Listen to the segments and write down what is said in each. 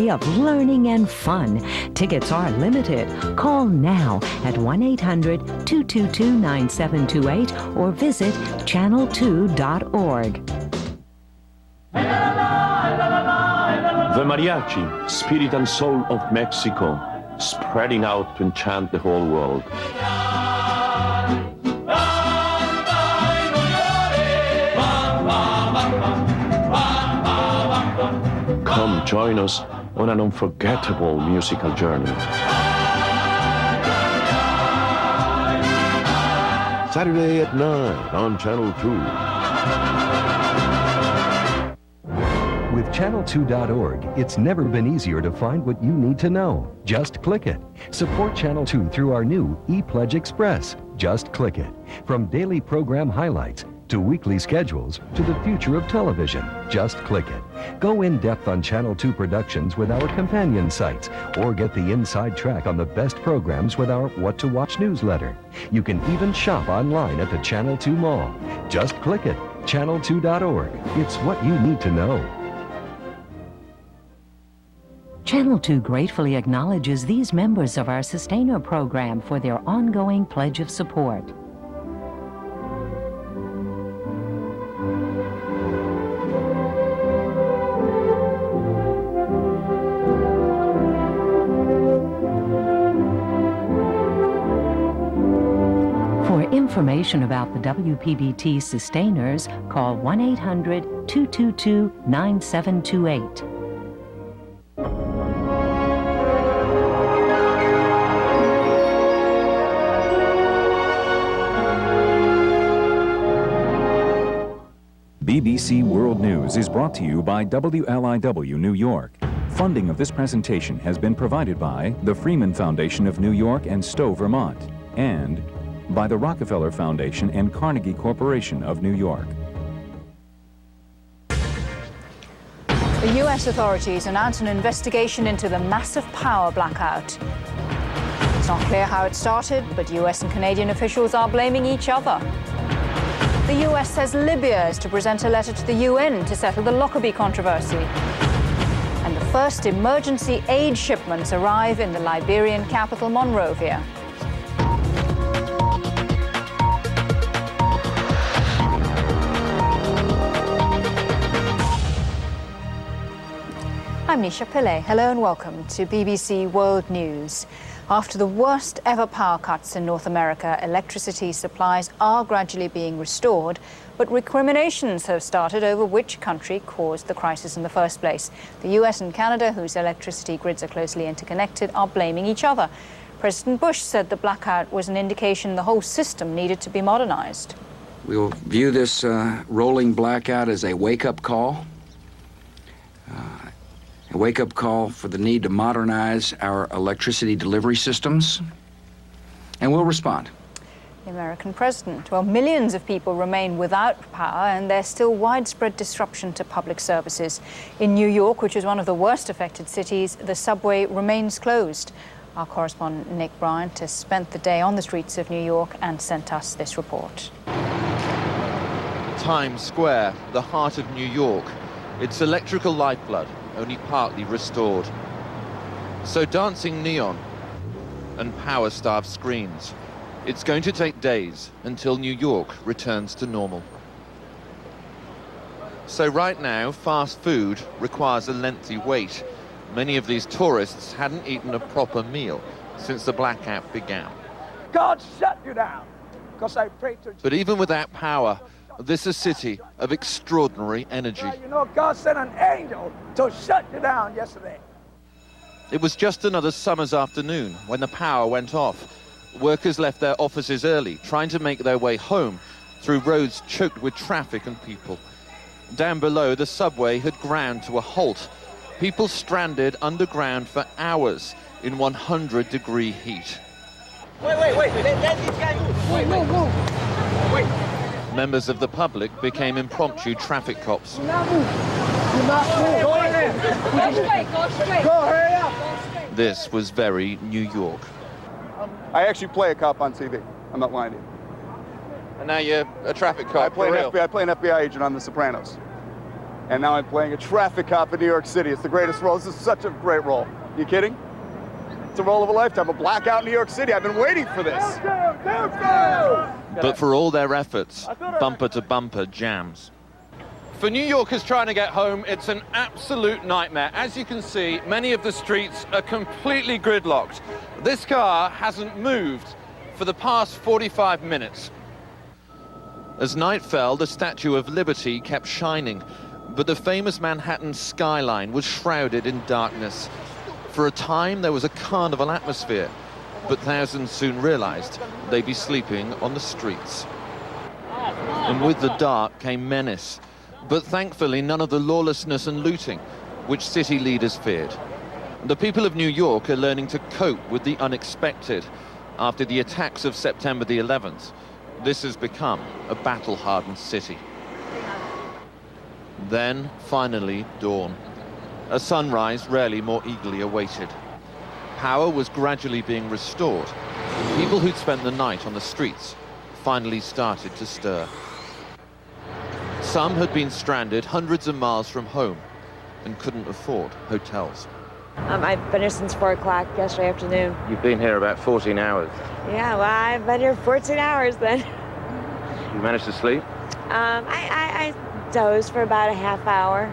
day of learning and fun. Tickets are limited. Call now at 1-800-222-9728 or visit channel2.org. The mariachi, spirit and soul of Mexico, spreading out to enchant the whole world. Come join us on an unforgettable musical journey. Saturday at 9 on Channel 2. With channel2.org, it's never been easier to find what you need to know. Just click it. Support Channel 2 through our new ePledge Express. Just click it. From daily program highlights to weekly schedules to the future of television. Just click it. Go in depth on Channel 2 productions with our companion sites, or get the inside track on the best programs with our What to Watch newsletter. You can even shop online at the Channel 2 Mall. Just click it. Channel2.org. It's what you need to know. Channel 2 gratefully acknowledges these members of our Sustainer program for their ongoing pledge of support. For information about the WPBT Sustainers, call 1-800-222-9728. BBC World News is brought to you by WLIW New York. Funding of this presentation has been provided by the Freeman Foundation of New York and Stowe, Vermont, and by the Rockefeller Foundation and Carnegie Corporation of New York. The U.S. authorities announced an investigation into the massive power blackout. It's not clear how it started, but U.S. and Canadian officials are blaming each other. The U.S. says Libya is to present a letter to the UN to settle the Lockerbie controversy. And the first emergency aid shipments arrive in the Liberian capital, Monrovia. I'm Nisha Pillay. Hello and welcome to BBC World News. After the worst ever power cuts in North America, electricity supplies are gradually being restored, but recriminations have started over which country caused the crisis in the first place. The US and Canada, whose electricity grids are closely interconnected, are blaming each other. President Bush said the blackout was an indication the whole system needed to be modernized. We will view this rolling blackout as a wake-up call. A wake-up call for the need to modernize our electricity delivery systems, and we'll respond. The American president. Well, millions of people remain without power, and there's still widespread disruption to public services. In New York, which is one of the worst affected cities, the subway remains closed. Our correspondent Nick Bryant has spent the day on the streets of New York and sent us this report. Times Square, the heart of New York. Its electrical lifeblood only partly restored. So dancing neon and power-starved screens. It's going to take days until New York returns to normal. So right now, fast food requires a lengthy wait. Many of these tourists hadn't eaten a proper meal since the blackout began. God shut you down, because I prayed to... But even without power, this is a city of extraordinary energy. Well, you know, God sent an angel to shut you down yesterday. It was just another summer's afternoon when the power went off. Workers left their offices early, trying to make their way home through roads choked with traffic and people. Down below, the subway had ground to a halt. People stranded underground for hours in 100-degree heat. Wait. Let these guys move. Wait. Members of the public became impromptu traffic cops. Do not move. Do not move. Go in. Go straight. Go, hurry up. This was very New York. I actually play a cop on TV. I'm not lying to you. And now you're a traffic cop. I play an FBI agent on The Sopranos. and now I'm playing a traffic cop in New York City. It's the greatest role. This is such a great role. You kidding? It's a role of a lifetime. A blackout in New York City. I've been waiting for this. But for all their efforts, bumper-to-bumper jams. For New Yorkers trying to get home, it's an absolute nightmare. As you can see, many of the streets are completely gridlocked. This car hasn't moved for the past 45 minutes. As night fell, the Statue of Liberty kept shining, but the famous Manhattan skyline was shrouded in darkness. For a time, there was a carnival atmosphere, but thousands soon realized they'd be sleeping on the streets. And with the dark came menace, but thankfully none of the lawlessness and looting which city leaders feared. The people of New York are learning to cope with the unexpected. After the attacks of September the 11th, this has become a battle-hardened city. Then, finally, dawn. A sunrise rarely more eagerly awaited. Power was gradually being restored. People who'd spent the night on the streets finally started to stir. Some had been stranded hundreds of miles from home and couldn't afford hotels. I've been here since 4 o'clock yesterday afternoon. You've been here about 14 hours. Yeah, well, I've been here 14 hours then. You managed to sleep? I dozed for about a half hour.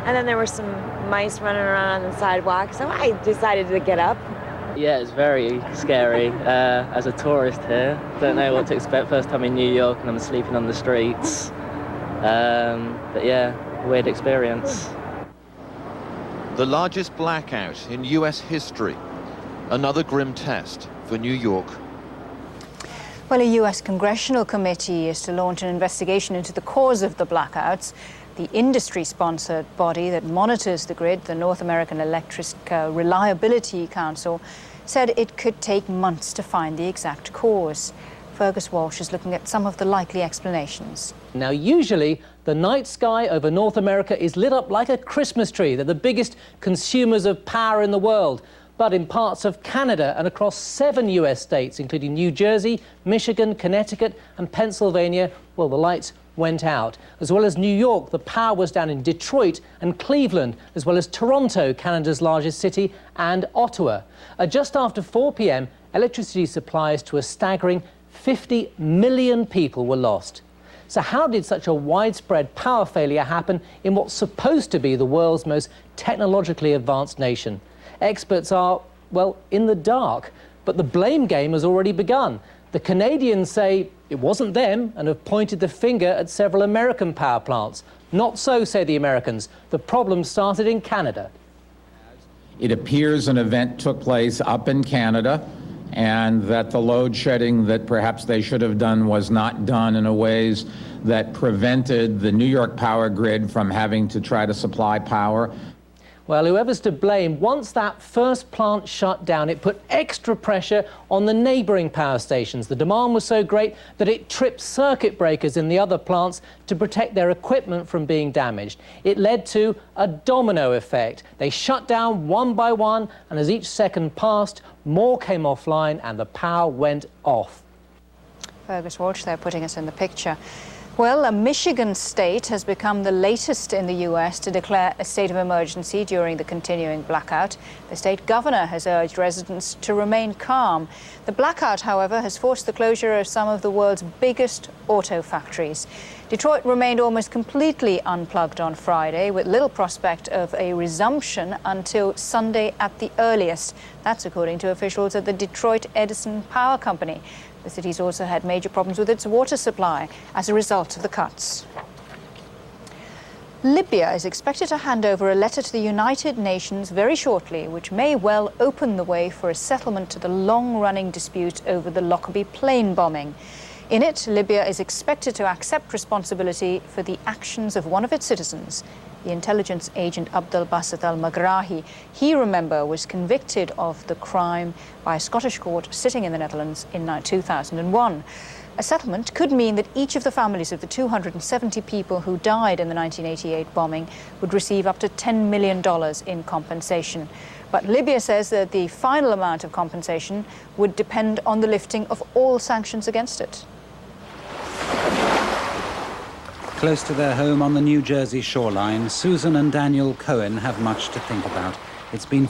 And then there were some mice running around on the sidewalk, so I decided to get up. Yeah, it's very scary as a tourist here. Don't know what to expect first time in New York and I'm sleeping on the streets. But yeah, weird experience. The largest blackout in US history. Another grim test for New York. Well, a US congressional committee is to launch an investigation into the cause of the blackouts. The industry-sponsored body that monitors the grid, the North American Electric Reliability Council, said it could take months to find the exact cause. Fergus Walsh is looking at some of the likely explanations. Now, usually, the night sky over North America is lit up like a Christmas tree. They're the biggest consumers of power in the world. But in parts of Canada and across 7 US states, including New Jersey, Michigan, Connecticut and Pennsylvania, well, the lights went out. As well as New York, the power was down in Detroit and Cleveland, as well as Toronto, Canada's largest city, and Ottawa. Just after 4 p.m, electricity supplies to a staggering 50 million people were lost. So how did such a widespread power failure happen in what's supposed to be the world's most technologically advanced nation? Experts are, well, in the dark, but the blame game has already begun. The Canadians say it wasn't them and have pointed the finger at several American power plants. Not so, say the Americans. The problem started in Canada. It appears an event took place up in Canada and that the load shedding that perhaps they should have done was not done in a ways that prevented the New York power grid from having to try to supply power. Well, whoever's to blame, once that first plant shut down, it put extra pressure on the neighbouring power stations. The demand was so great that it tripped circuit breakers in the other plants to protect their equipment from being damaged. It led to a domino effect. They shut down one by one, and as each second passed, more came offline and the power went off. Fergus Walsh there putting us in the picture. Well, a Michigan state has become the latest in the U.S. to declare a state of emergency during the continuing blackout. The state governor has urged residents to remain calm. The blackout, however, has forced the closure of some of the world's biggest auto factories. Detroit remained almost completely unplugged on Friday, with little prospect of a resumption until Sunday at the earliest. That's according to officials at the Detroit Edison Power Company. The city's also had major problems with its water supply as a result of the cuts. Libya is expected to hand over a letter to the United Nations very shortly, which may well open the way for a settlement to the long-running dispute over the Lockerbie plane bombing. In it, Libya is expected to accept responsibility for the actions of one of its citizens, the intelligence agent Abdel Basit al-Maghrahi. He, remember, was convicted of the crime by a Scottish court sitting in the Netherlands in 2001. A settlement could mean that each of the families of the 270 people who died in the 1988 bombing would receive up to $10 million in compensation. But Libya says that the final amount of compensation would depend on the lifting of all sanctions against it. Close to their home on the New Jersey shoreline, Susan and Daniel Cohen have much to think about. It's been